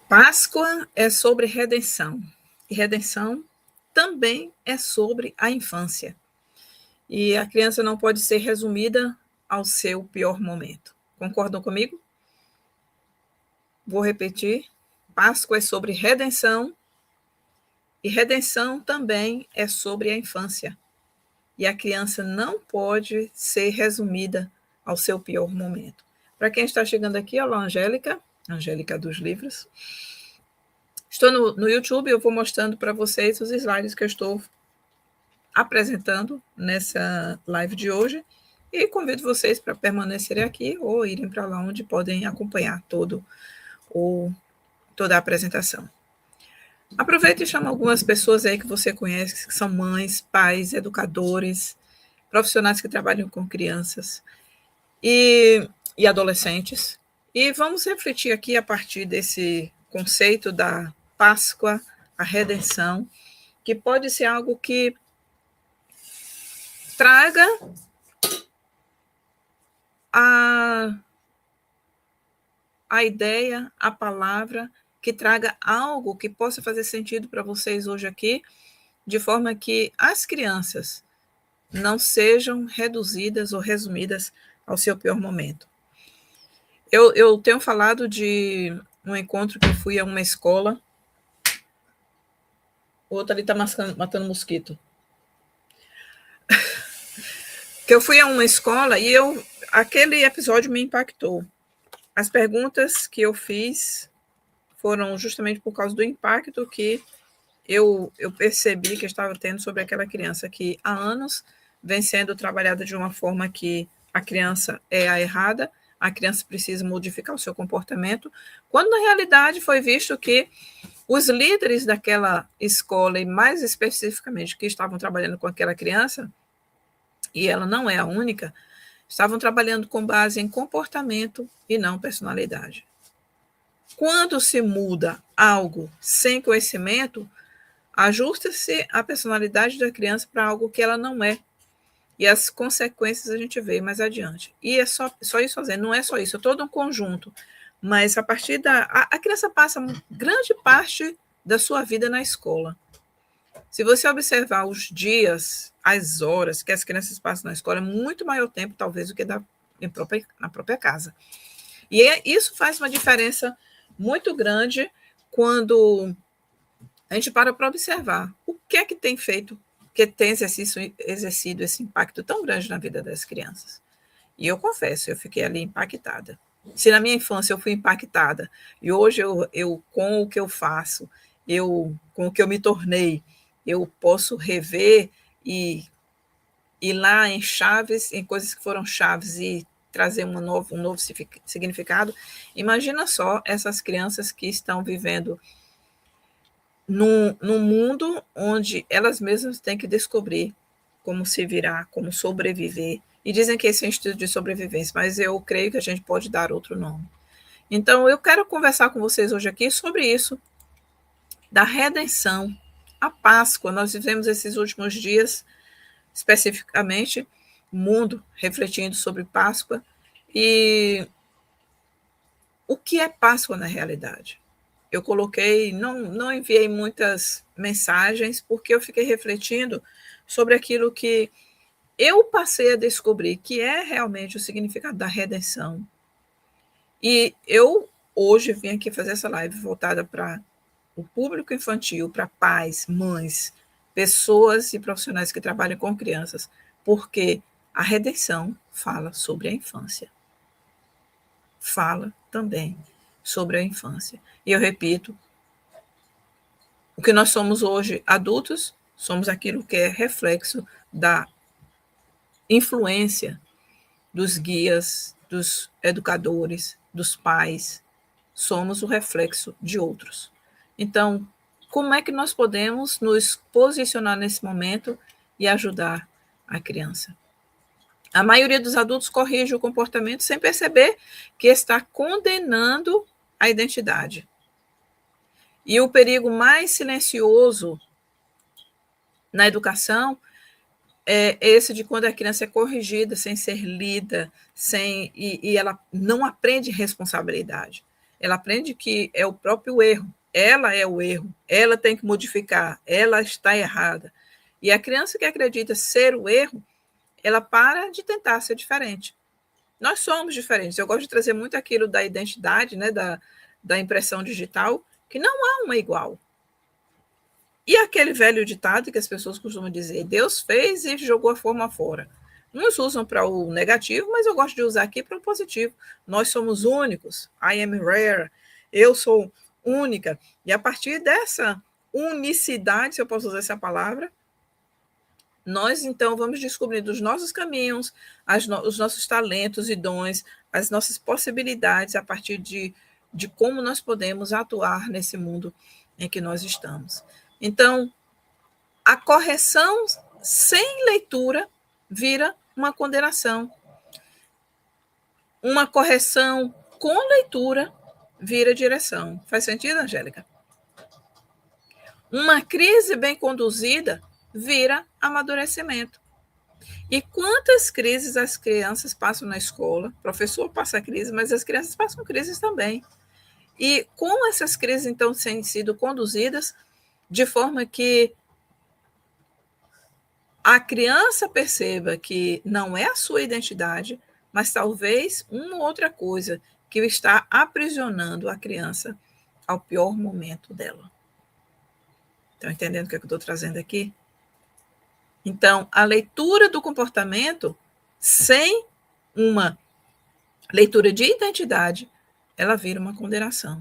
Páscoa é sobre redenção, e redenção também é sobre a infância. E a criança não pode ser resumida ao seu pior momento. Concordam comigo? Vou repetir. Páscoa é sobre redenção, e redenção também é sobre a infância. E a criança não pode ser resumida ao seu pior momento. Para quem está chegando aqui, olá, Angélica, Angélica dos Livros. Estou no YouTube, eu vou mostrando para vocês os slides que eu estou apresentando nessa live de hoje e convido vocês para permanecerem aqui ou irem para lá onde podem acompanhar toda a apresentação. Aproveite e chama algumas pessoas aí que você conhece, que são mães, pais, educadores, profissionais que trabalham com crianças e adolescentes. E vamos refletir aqui a partir desse conceito da Páscoa, a redenção, que pode ser algo que traga a ideia, a palavra, que traga algo que possa fazer sentido para vocês hoje aqui, de forma que as crianças não sejam reduzidas ou resumidas ao seu pior momento. Eu tenho falado de um encontro que eu fui a uma escola. O outro ali está matando mosquito. Que eu fui a uma escola e aquele episódio me impactou. As perguntas que eu fiz foram justamente por causa do impacto que eu percebi que estava tendo sobre aquela criança que há anos vem sendo trabalhada de uma forma que a criança é a errada, a criança precisa modificar o seu comportamento, quando na realidade foi visto que os líderes daquela escola, e mais especificamente que estavam trabalhando com aquela criança, e ela não é a única, estavam trabalhando com base em comportamento e não personalidade. Quando se muda algo sem conhecimento, ajusta-se a personalidade da criança para algo que ela não é. E as consequências a gente vê mais adiante. E é só isso fazendo, não é só isso, é todo um conjunto. Mas a partir a criança passa grande parte da sua vida na escola. Se você observar os dias, as horas que as crianças passam na escola, é muito maior tempo, talvez, do que na própria casa. E isso faz uma diferença muito grande quando a gente para observar o que é que tem feito, que tem exercido esse impacto tão grande na vida das crianças. E eu confesso, eu fiquei ali impactada. Se na minha infância eu fui impactada, e hoje eu com o que eu faço, com o que eu me tornei, eu posso rever e ir lá em chaves, em coisas que foram chaves e trazer um novo significado. Imagina só essas crianças que estão vivendo num mundo onde elas mesmas têm que descobrir como se virar, como sobreviver. E dizem que esse é um estudo de sobrevivência, mas eu creio que a gente pode dar outro nome. Então, eu quero conversar com vocês hoje aqui sobre isso, da redenção, a Páscoa. Nós vivemos esses últimos dias, especificamente, o mundo refletindo sobre Páscoa. E o que é Páscoa na realidade? Eu coloquei, não enviei muitas mensagens, porque eu fiquei refletindo sobre aquilo que eu passei a descobrir, que é realmente o significado da redenção. E eu, hoje, vim aqui fazer essa live voltada para o público infantil, para pais, mães, pessoas e profissionais que trabalham com crianças, porque a redenção fala sobre a infância. Fala também sobre a infância. E eu repito, o que nós somos hoje, adultos, somos aquilo que é reflexo da influência dos guias, dos educadores, dos pais. Somos o reflexo de outros. Então, como é que nós podemos nos posicionar nesse momento e ajudar a criança? A maioria dos adultos corrige o comportamento sem perceber que está condenando a identidade. E o perigo mais silencioso na educação é esse de quando a criança é corrigida sem ser lida, e ela não aprende responsabilidade. ela aprende que é o próprio erro, ela é o erro, ela tem que modificar, ela está errada. E a criança que acredita ser o erro, ela para de tentar ser diferente. Nós somos diferentes. Eu gosto de trazer muito aquilo da identidade, né, da impressão digital, que não há uma igual. E aquele velho ditado que as pessoas costumam dizer, Deus fez e jogou a forma fora. Uns usam para o negativo, mas eu gosto de usar aqui para o positivo. Nós somos únicos. I am rare. Eu sou única. E a partir dessa unicidade, se eu posso usar essa palavra, nós, então, vamos descobrindo os nossos caminhos, os nossos talentos e dons, as nossas possibilidades a partir de como nós podemos atuar nesse mundo em que nós estamos. Então, a correção sem leitura vira uma condenação. Uma correção com leitura vira direção. Faz sentido, Angélica? Uma crise bem conduzida vira amadurecimento. E quantas crises as crianças passam na escola? O professor passa crise, mas as crianças passam crises também. E como essas crises, então, têm sido conduzidas de forma que a criança perceba que não é a sua identidade, mas talvez uma outra coisa que está aprisionando a criança ao pior momento dela. Estão entendendo o que eu estou trazendo aqui? Então, a leitura do comportamento, sem uma leitura de identidade, ela vira uma condenação.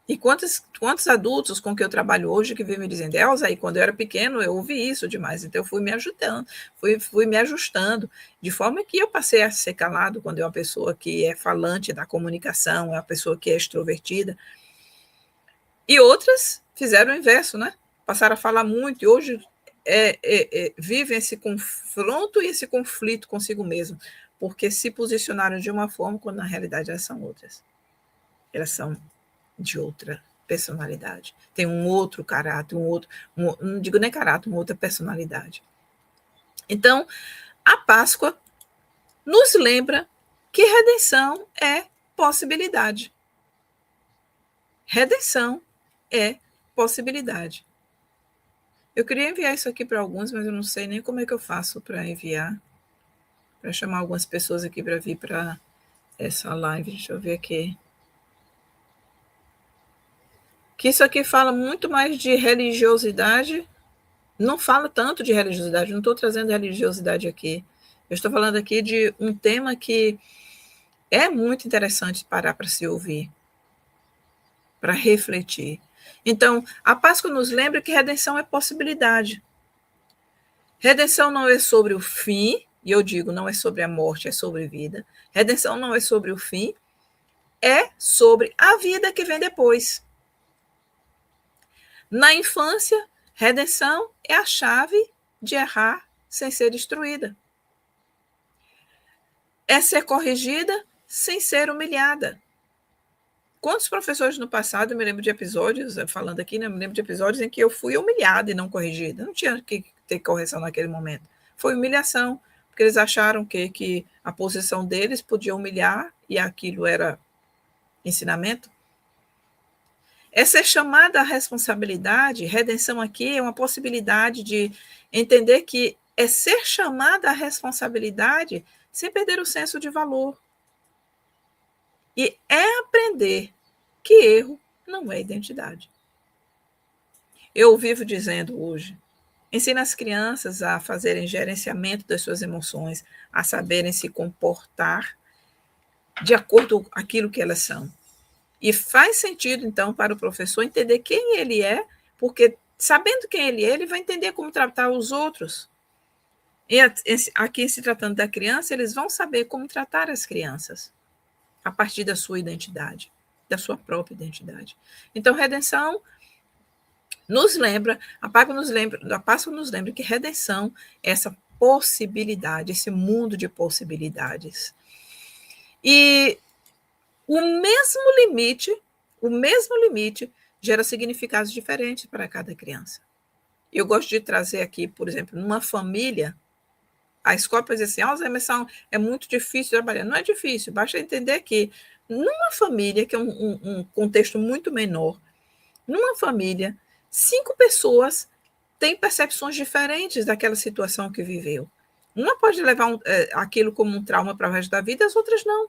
E quantos adultos com que eu trabalho hoje que vivem dizendo, Elza, aí quando eu era pequeno eu ouvi isso demais, então eu fui me ajudando, fui me ajustando, de forma que eu passei a ser calado quando é uma pessoa que é falante da comunicação, é uma pessoa que é extrovertida. E outras fizeram o inverso, né? Passaram a falar muito e hoje vivem esse confronto e esse conflito consigo mesmo, porque se posicionaram de uma forma quando na realidade elas são outras. Elas são de outra personalidade. Tem um outro caráter, não digo nem caráter, uma outra personalidade. Então, a Páscoa nos lembra que redenção é possibilidade. Redenção é possibilidade. Eu queria enviar isso aqui para alguns, mas eu não sei nem como é que eu faço para enviar, para chamar algumas pessoas aqui para vir para essa live. Deixa eu ver aqui. Que isso aqui fala muito mais de religiosidade, não fala tanto de religiosidade, não estou trazendo religiosidade aqui. Eu estou falando aqui de um tema que é muito interessante parar para se ouvir, para refletir. Então, a Páscoa nos lembra que redenção é possibilidade. Redenção não é sobre o fim, e eu digo, não é sobre a morte, é sobre vida. Redenção não é sobre o fim, é sobre a vida que vem depois. Na infância, redenção é a chave de errar sem ser destruída. É ser corrigida sem ser humilhada. Quantos professores no passado, eu me lembro de episódios, falando aqui, né, eu me lembro de episódios em que eu fui humilhada e não corrigida. Não tinha que ter correção naquele momento. Foi humilhação, porque eles acharam que a posição deles podia humilhar e aquilo era ensinamento. É ser chamada à responsabilidade, redenção aqui é uma possibilidade de entender que é ser chamada à responsabilidade sem perder o senso de valor. E é aprender que erro não é identidade. Eu vivo dizendo hoje, ensina as crianças a fazerem gerenciamento das suas emoções, a saberem se comportar de acordo com aquilo que elas são. E faz sentido, então, para o professor entender quem ele é, porque sabendo quem ele é, ele vai entender como tratar os outros. E aqui, se tratando da criança, eles vão saber como tratar as crianças, a partir da sua identidade, da sua própria identidade. Então, redenção nos lembra, a Páscoa nos lembra que redenção é essa possibilidade, esse mundo de possibilidades. E o mesmo limite gera significados diferentes para cada criança. Eu gosto de trazer aqui, por exemplo, numa família, a escola pode dizer assim, Emerson, é muito difícil trabalhar. Não é difícil, basta entender que Numa família, que é um contexto muito menor, numa família, 5 pessoas têm percepções diferentes daquela situação que viveu. Uma pode levar aquilo como um trauma para o resto da vida, as outras não.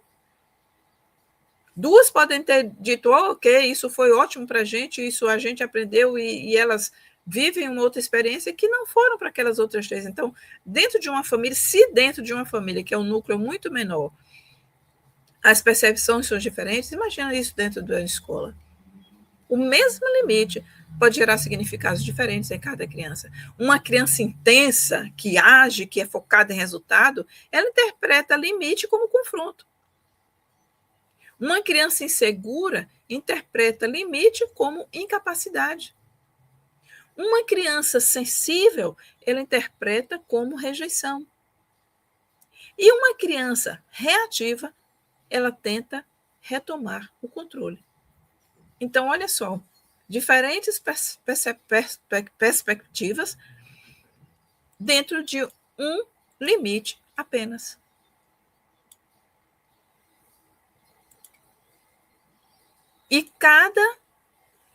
2 podem ter dito, oh, ok, isso foi ótimo para a gente, isso a gente aprendeu, e elas vivem uma outra experiência que não foram para aquelas outras 3. Então, dentro de uma família, se dentro de uma família, que é um núcleo muito menor, as percepções são diferentes, imagina isso dentro da escola. O mesmo limite pode gerar significados diferentes em cada criança. Uma criança intensa, que age, que é focada em resultado, ela interpreta limite como confronto. Uma criança insegura interpreta limite como incapacidade. Uma criança sensível, ela interpreta como rejeição. E uma criança reativa, ela tenta retomar o controle. Então, olha só, diferentes perspectivas dentro de um limite apenas. E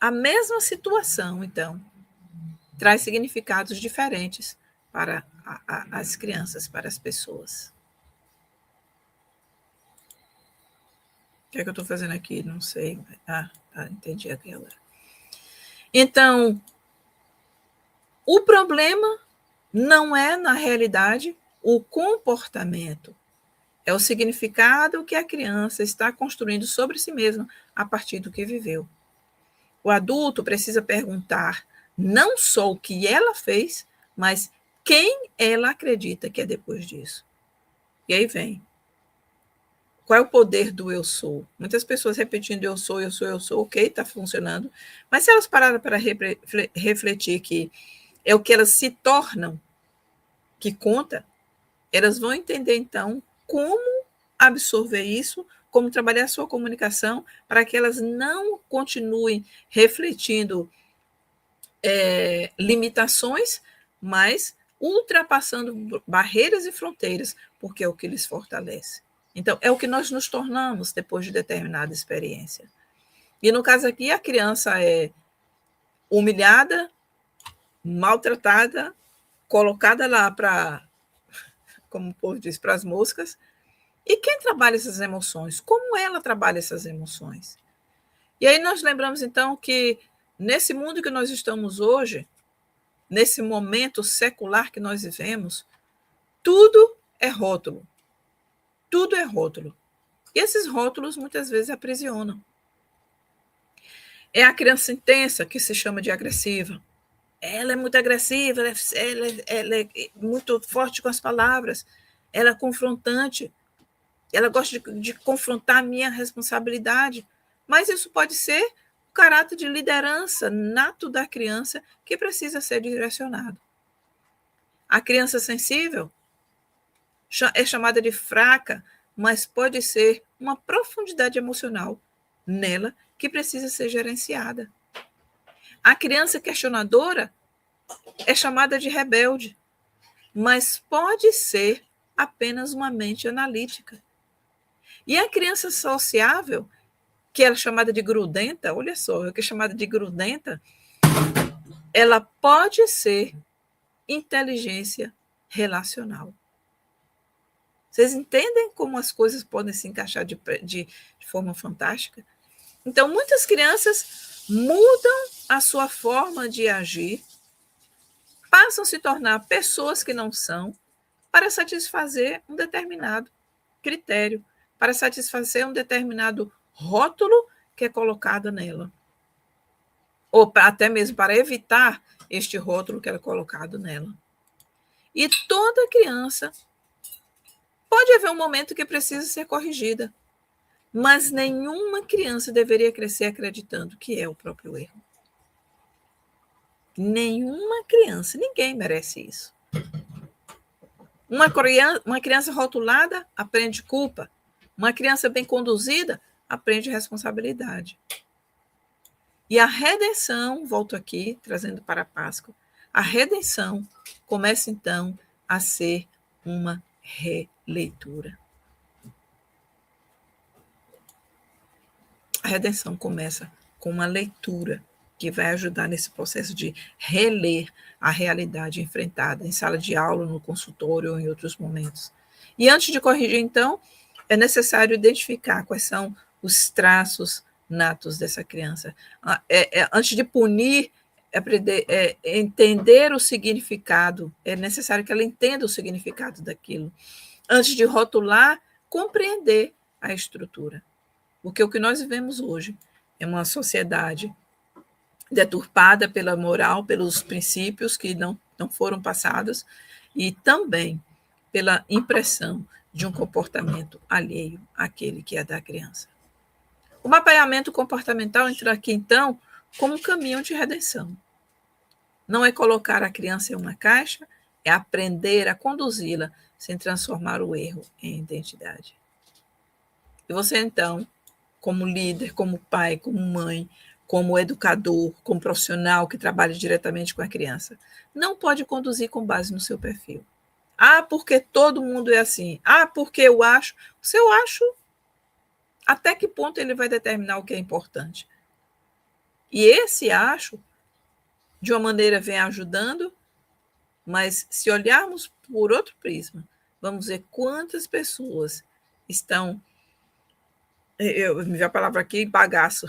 a mesma situação, então, traz significados diferentes para as crianças, para as pessoas. O que é que eu estou fazendo aqui? Não sei. Entendi aquela. Então, o problema não é, na realidade, o comportamento. É o significado que a criança está construindo sobre si mesma a partir do que viveu. O adulto precisa perguntar não só o que ela fez, mas quem ela acredita que é depois disso. E aí vem. Qual é o poder do eu sou? Muitas pessoas repetindo eu sou, ok, está funcionando. Mas se elas pararem para refletir que é o que elas se tornam que conta, elas vão entender, então, como absorver isso, como trabalhar a sua comunicação para que elas não continuem refletindo limitações, mas ultrapassando barreiras e fronteiras, porque é o que lhes fortalece. Então, é o que nós nos tornamos depois de determinada experiência. E no caso aqui, a criança é humilhada, maltratada, colocada lá para, como o povo diz, para as moscas. E quem trabalha essas emoções? Como ela trabalha essas emoções? E aí nós lembramos, então, que nesse mundo que nós estamos hoje, nesse momento secular que nós vivemos, tudo é rótulo. Tudo é rótulo. E esses rótulos muitas vezes aprisionam. É a criança intensa que se chama de agressiva. Ela é muito agressiva, ela é muito forte com as palavras, ela é confrontante, ela gosta de confrontar a minha responsabilidade. Mas isso pode ser o caráter de liderança nato da criança que precisa ser direcionado. A criança sensível é chamada de fraca, mas pode ser uma profundidade emocional nela que precisa ser gerenciada. A criança questionadora é chamada de rebelde, mas pode ser apenas uma mente analítica. E a criança sociável, que é chamada de grudenta, olha só, que é chamada de grudenta, ela pode ser inteligência relacional. Vocês entendem como as coisas podem se encaixar de forma fantástica? Então, muitas crianças mudam a sua forma de agir, passam a se tornar pessoas que não são, para satisfazer um determinado critério, para satisfazer um determinado rótulo que é colocado nela. Ou até mesmo para evitar este rótulo que é colocado nela. E toda criança pode haver um momento que precisa ser corrigida, mas nenhuma criança deveria crescer acreditando que é o próprio erro. Nenhuma criança, ninguém merece isso. Uma criança rotulada aprende culpa. Uma criança bem conduzida aprende responsabilidade. E a redenção, volto aqui, trazendo para a Páscoa, a redenção começa então a ser uma releitura. A redenção começa com uma leitura que vai ajudar nesse processo de reler a realidade enfrentada em sala de aula, no consultório ou em outros momentos. E antes de corrigir, então, é necessário identificar quais são os traços natos dessa criança. Antes de punir, entender o significado, é necessário que ela entenda o significado daquilo. Antes de rotular, compreender a estrutura. Porque o que nós vivemos hoje é uma sociedade deturpada pela moral, pelos princípios que não foram passados, e também pela impressão de um comportamento alheio àquele que é da criança. O mapeamento comportamental entra aqui, então, como um caminho de redenção. Não é colocar a criança em uma caixa, é aprender a conduzi-la sem transformar o erro em identidade. E você, então, como líder, como pai, como mãe, como educador, como profissional que trabalha diretamente com a criança, não pode conduzir com base no seu perfil. Ah, porque todo mundo é assim. Ah, porque eu acho. O seu acho, até que ponto ele vai determinar o que é importante? E esse acho, de uma maneira, vem ajudando, mas se olharmos por outro prisma, vamos ver quantas pessoas estão. Eu me vi a palavra aqui, bagaço.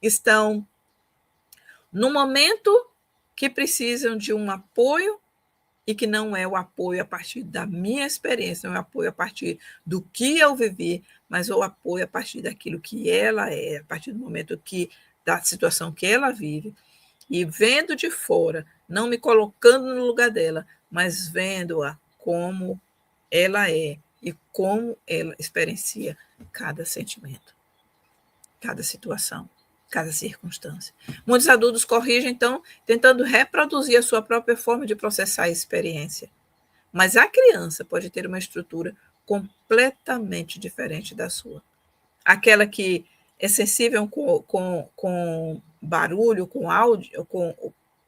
Estão no momento que precisam de um apoio e que não é o apoio a partir da minha experiência, não é o apoio a partir do que eu vivi, mas o apoio a partir daquilo que ela é, a partir do momento da situação que ela vive, e vendo de fora, não me colocando no lugar dela, mas vendo-a como ela é e como ela experiencia cada sentimento, cada situação, cada circunstância. Muitos adultos corrigem, então, tentando reproduzir a sua própria forma de processar a experiência. Mas a criança pode ter uma estrutura completamente diferente da sua. Aquela que é sensível com barulho, com áudio,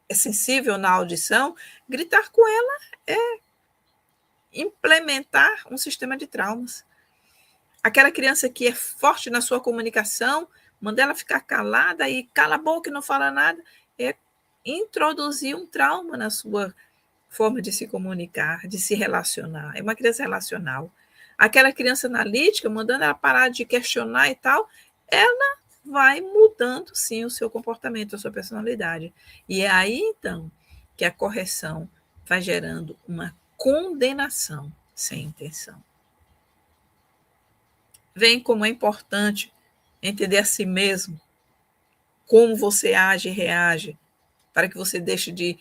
é sensível na audição, gritar com ela é implementar um sistema de traumas. Aquela criança que é forte na sua comunicação, manda ela ficar calada e cala a boca e não fala nada, é introduzir um trauma na sua forma de se comunicar, de se relacionar. É uma criança relacional. Aquela criança analítica, mandando ela parar de questionar e tal, ela vai mudando, sim, o seu comportamento, a sua personalidade. E é aí, então, que a correção vai gerando uma condenação sem intenção. Vem como é importante entender a si mesmo, como você age e reage, para que você deixe de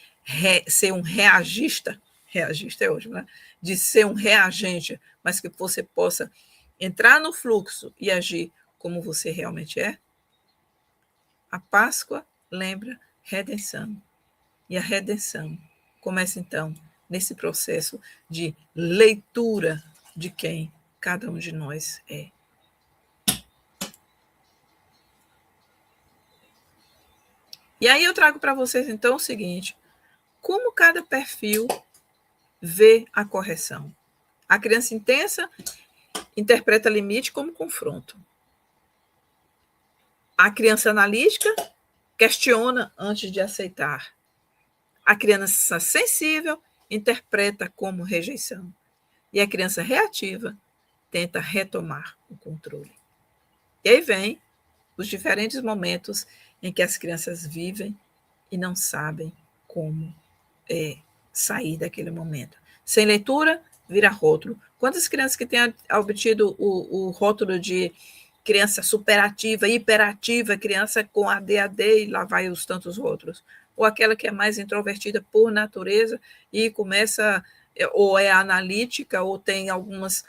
ser um reagista é ótimo, né? De ser um reagente, mas que você possa entrar no fluxo e agir como você realmente é. A Páscoa lembra redenção. E a redenção começa, então, nesse processo de leitura de quem cada um de nós é. E aí eu trago para vocês, então, o seguinte: como cada perfil vê a correção. A criança intensa interpreta limite como confronto. A criança analítica questiona antes de aceitar. A criança sensível interpreta como rejeição. E a criança reativa tenta retomar o controle. E aí vem os diferentes momentos em que as crianças vivem e não sabem como sair daquele momento. Sem leitura, vira rótulo. Quantas crianças que têm obtido o rótulo de criança superativa, hiperativa, criança com ADHD, e lá vai os tantos outros. Ou aquela que é mais introvertida por natureza e começa, ou é analítica, ou tem alguns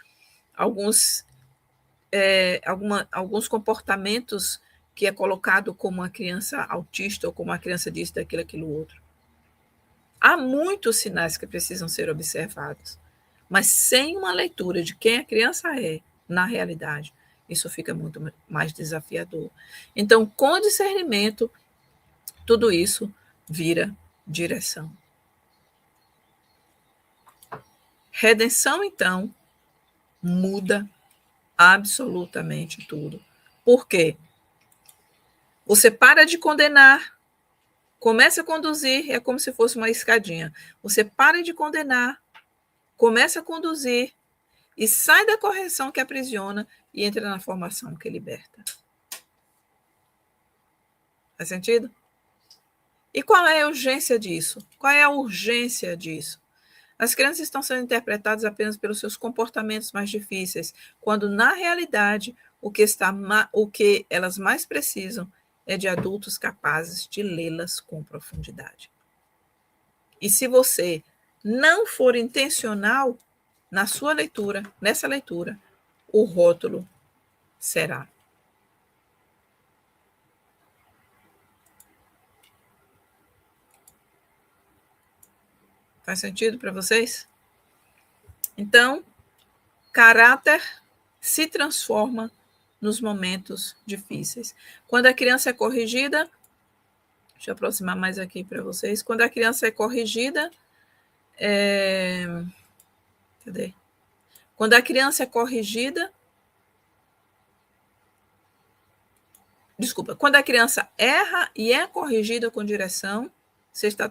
comportamentos que é colocado como uma criança autista ou como uma criança disso, daquilo, aquilo outro. Há muitos sinais que precisam ser observados, mas sem uma leitura de quem a criança é na realidade, isso fica muito mais desafiador. Então, com discernimento, tudo isso vira direção. Redenção, então, muda Absolutamente tudo. Por quê? Você para de condenar, começa a conduzir, é como se fosse uma escadinha. Você para de condenar, começa a conduzir e sai da correção que aprisiona e entra na formação que liberta. Faz sentido? E qual é a urgência disso? Qual é a urgência disso? As crianças estão sendo interpretadas apenas pelos seus comportamentos mais difíceis, quando, na realidade, o que elas mais precisam é de adultos capazes de lê-las com profundidade. E se você não for intencional na sua leitura, nessa leitura, o rótulo será. Faz sentido para vocês? Então, caráter se transforma nos momentos difíceis. Quando a criança é corrigida, deixa eu aproximar mais aqui para vocês. Quando a criança é corrigida, cadê? Quando a criança é corrigida, quando a criança erra e é corrigida com direção, você está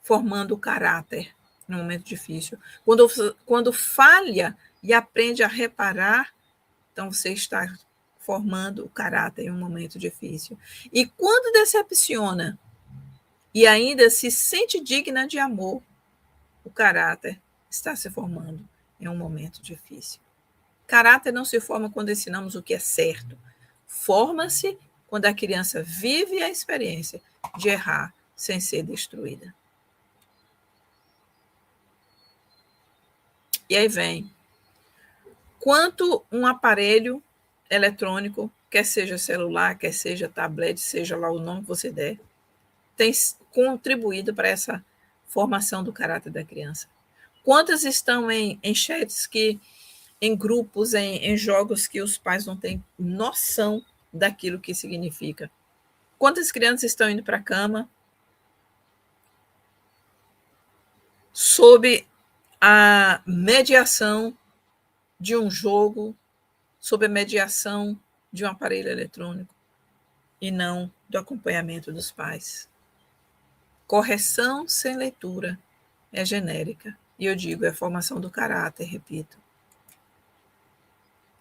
formando o caráter no momento difícil. Quando falha e aprende a reparar, então você está formando o caráter em um momento difícil. E quando decepciona e ainda se sente digna de amor, o caráter está se formando em um momento difícil. Caráter não se forma quando ensinamos o que é certo. Forma-se quando a criança vive a experiência de errar sem ser destruída. E aí vem. Quanto um aparelho eletrônico, quer seja celular, quer seja tablet, seja lá o nome que você der, tem contribuído para essa formação do caráter da criança? Quantas estão em chats em grupos, em jogos que os pais não têm noção daquilo que significa? Quantas crianças estão indo para a cama sob a mediação de um jogo, sob a mediação de um aparelho eletrônico e não do acompanhamento dos pais? Correção sem leitura é genérica. E eu digo, é formação do caráter, repito.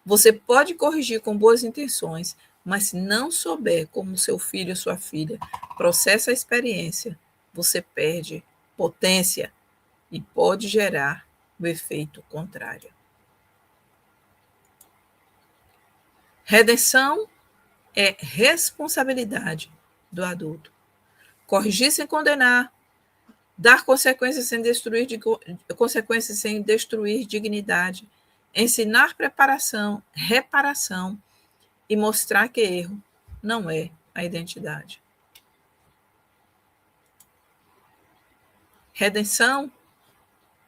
Você pode corrigir com boas intenções, mas se não souber como seu filho ou sua filha processa a experiência, você perde potência e pode gerar o efeito contrário. Redenção é responsabilidade do adulto. Corrigir sem condenar, dar consequências sem destruir dignidade, ensinar preparação, reparação e mostrar que erro não é a identidade. Redenção,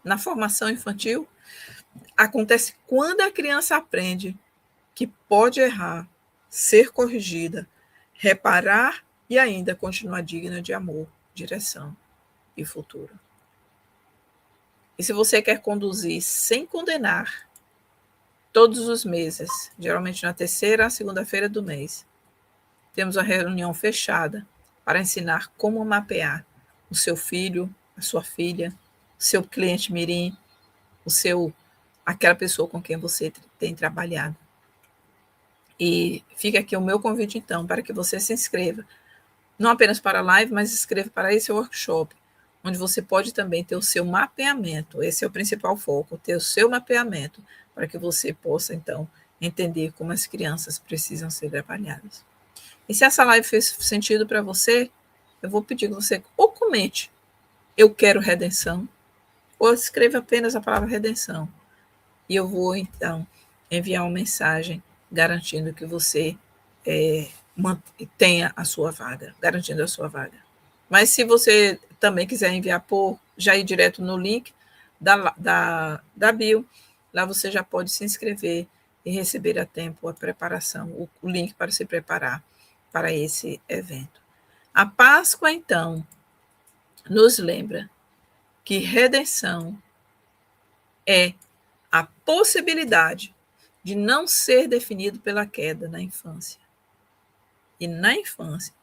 na formação infantil, acontece quando a criança aprende que pode errar, ser corrigida, reparar e ainda continuar digna de amor, direção e futuro. E se você quer conduzir sem condenar, todos os meses, geralmente na terceira a segunda-feira do mês, temos uma reunião fechada para ensinar como mapear o seu filho, a sua filha, o seu cliente mirim, aquela pessoa com quem você tem trabalhado. E fica aqui o meu convite, então, para que você se inscreva, não apenas para a live, mas inscreva para esse workshop, onde você pode também ter o seu mapeamento. Esse é o principal foco, ter o seu mapeamento, para que você possa, então, entender como as crianças precisam ser trabalhadas. E se essa live fez sentido para você, eu vou pedir que você ou comente, eu quero redenção, ou escreva apenas a palavra redenção. E eu vou, então, enviar uma mensagem garantindo que você tenha a sua vaga, garantindo a sua vaga. Mas se você também quiser enviar já ir direto no link da bio, lá você já pode se inscrever e receber a tempo a preparação, o link para se preparar para esse evento. A Páscoa, então, nos lembra que redenção é a possibilidade de não ser definido pela queda na infância. E na infância,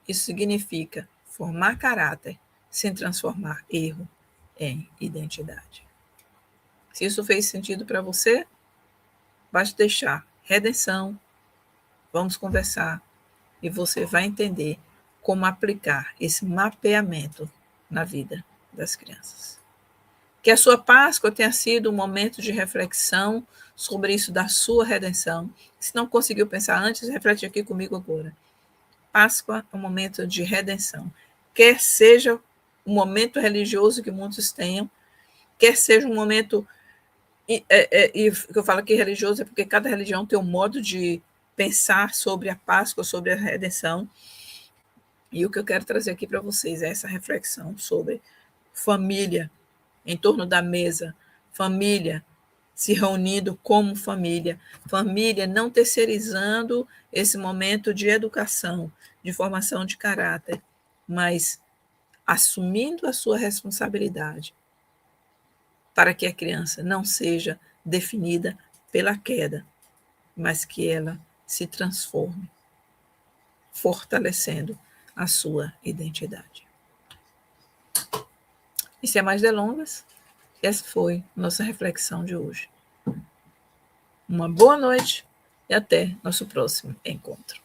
isso significa formar caráter sem transformar erro em identidade. Se isso fez sentido para você, basta deixar redenção, vamos conversar e você vai entender como aplicar esse mapeamento na vida das crianças. Que a sua Páscoa tenha sido um momento de reflexão sobre isso da sua redenção. Se não conseguiu pensar antes, reflete aqui comigo agora. Páscoa é um momento de redenção. Quer seja um momento religioso que muitos tenham, quer seja um momento... E que eu falo aqui religioso é porque cada religião tem um modo de pensar sobre a Páscoa, sobre a redenção. E o que eu quero trazer aqui para vocês é essa reflexão sobre família, em torno da mesa, família se reunindo como família, família não terceirizando esse momento de educação, de formação de caráter, mas assumindo a sua responsabilidade para que a criança não seja definida pela queda, mas que ela se transforme, fortalecendo a sua identidade. E sem mais delongas, essa foi nossa reflexão de hoje. Uma boa noite e até nosso próximo encontro.